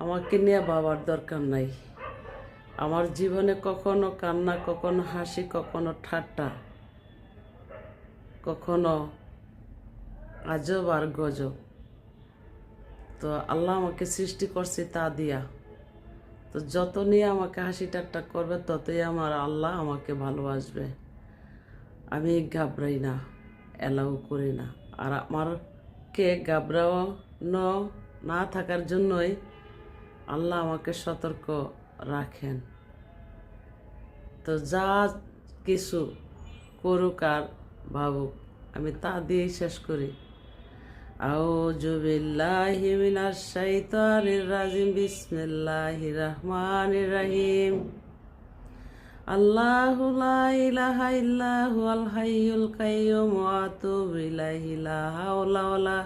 আমাকে নিয়ে ভাবার দরকার নাই। আমার জীবনে কখনো কান্না, কখনো হাসি, কখনো ঠাট্টা, কখনো আজব আর গজব। তো আল্লাহ আমাকে সৃষ্টি করছে তা দিয়া। তো যত নিয়ে আমাকে হাসি ঠাট্টা করবে ততই আমার আল্লাহ আমাকে ভালোবাসবে। আমি ঘাবড়াই না, অ্যালাউ করি না। আর আমারকে ঘাবড়ানো না থাকার জন্যই আল্লাহ আমাকে সতর্ক রাখেন। তো যা কিছু করুক আর ভাবুক, আমি তা দিয়েই শেষ করি। আউযু বিল্লাহি মিনাশ শাইতানির রাজিম, বিসমিল্লাহির রহমানির রহিম। আল্লাহু লা ইলাহা ইল্লা হুয়াল হাইয়ুল কাইয়্যুম ওয়া আতুবু ইলাইহি, লা হাওলা ওয়ালা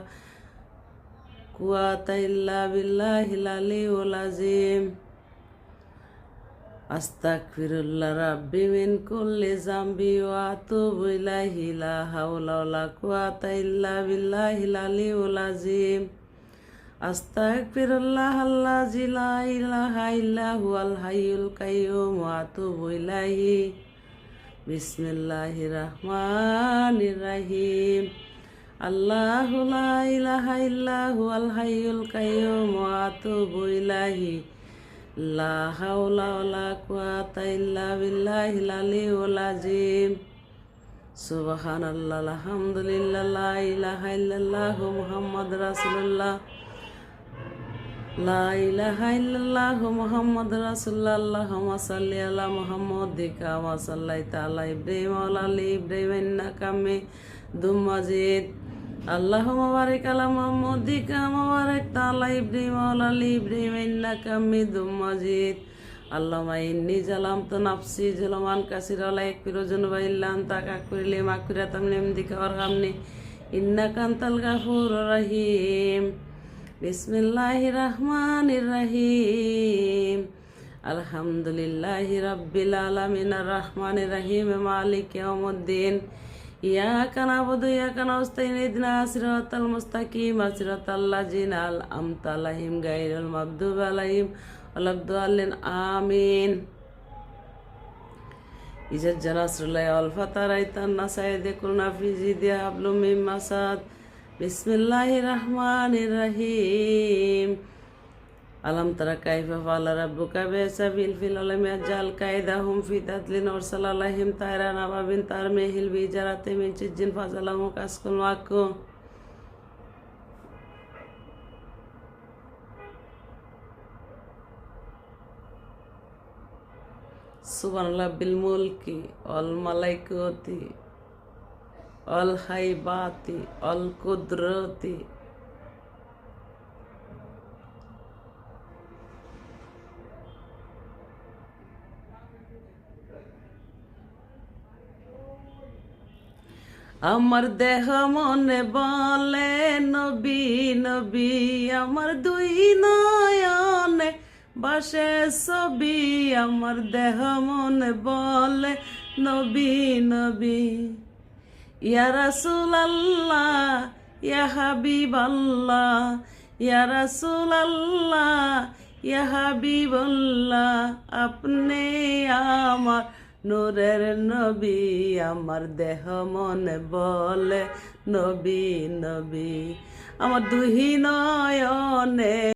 কুওয়াতা ইল্লা বিল্লাহিল আলিয়্যিল আযীম। আস্তাগফিরুল্লাহ রাব্বি মিন কুল্লি যামবি ওয়া আতুবু ইলাইহি, লা হাওলা ওয়ালা কুওয়াতা ইল্লা বিল্লাহিল আলিয়্যিল আযীম। আস্তাগফিরুল্লাহ আল্লাযী লা ইলাহা ইল্লা হুয়াল হাইয়ুল কাইয়্যুম ওয়া আতুবু ইলাইহি। বিসমিল্লাহির রহমানির রহিম। আল্লাহু লা ইলাহা ইল্লা হুয়াল হাইয়ুল কাইয়্যুম ওয়া আতুবু ইলাইহি, লা হাওলা ওয়ালা কুওয়াতা ইল্লা বিল্লাহিল আলিয়্যিল আযীম। সুবহানাল্লাহ, আলহামদুলিল্লাহ, লা ইলাহা ইল্লাল্লাহু মুহাম্মাদুর রাসূলুল্লাহ, লা ইলাহা ইল্লাল্লাহু মুহাম্মাদুর রাসূলুল্লাহ। আল্লাহুম্মা সাল্লি আলা মুহাম্মাদিন কামা সাল্লাইতা আলা ইব্রাহিম ওয়া আলা আলি ইব্রাহিম ইন্নাকা হামিদুম মাজিদ। আল্লাহুম্মা বারিক আলা মুহাম্মাদিন কামা বারাকতা আলা ইব্রাহিম ওয়া আলা আলি ইব্রাহিম ইন্নাকা হামিদুম মাজিদ। আল্লাহুম্মা ইন্নী যালামতু নাফসি যুলমান কাসীরা লা ইয়াগফিরু যুনুবা ইল্লা আনতা ফাগফিরলি মাগফিরাতাম মিন ইনদিকা ওয়ারহামনি ইন্নাকা আনতাল গাফুরুর রহিম। বিসমিল্লাহির রহমানির রহিম। আলহামদুলিল্লাহি রাব্বিল আলামিন আর রহমানির রহিম মালিকি ইয়াউমিদ্দিন। ইয়াকা না'বুদু ওয়া ইয়াকা নাস্তাইন ইহদিনাস সিরাতাল মুস্তাকিম সিরাতাল লাযিনা আন'আমতা আলাইহিম গায়রিল মাগদুবি আলাইহিম ওয়ালাদ-দাল্লিন আমিন। ইজাজ জানাসরুল্লাহ আল ফাতারাইতান নাসাইদে কুলনা ফি জিদি হাবলুম মিন মাসাদ। বিসমিল্লাহির রহমানির রহিম। আলম তারা কাইফা ফাআলা রাব্বুকা বিআসহাবিল ফিল আলাম ইয়াজআল কায়দাহুম ফি তাদলিন ওয়ারসালা আলাইহিম তায়রান আবাবিল তারমিহিল বিজারাতিন মিন সিজ্জিন ফাজালাহুম কাসকুল মাকুম। সুবহানাল্লাহ বিল মুলকি ওয়াল মালাইকাতি ওয়াল হাইবাতি ওয়াল কুদরতি। আমার দেহ মনে বলে নবী নবী, আমার দুই নয়নে বাসে ছবি। আমার দেহ মনে বলে নবী নবী। ইয়া রাসূলাল্লাহ ইয়া হাবিবাল্লাহ, ইয়া রাসূলাল্লাহ ইয়া হাবিবাল্লাহ। আপনি আমার নূরের নবী, আমার দেহ মনে বলে নবী নবী। আমার দুই নয়নে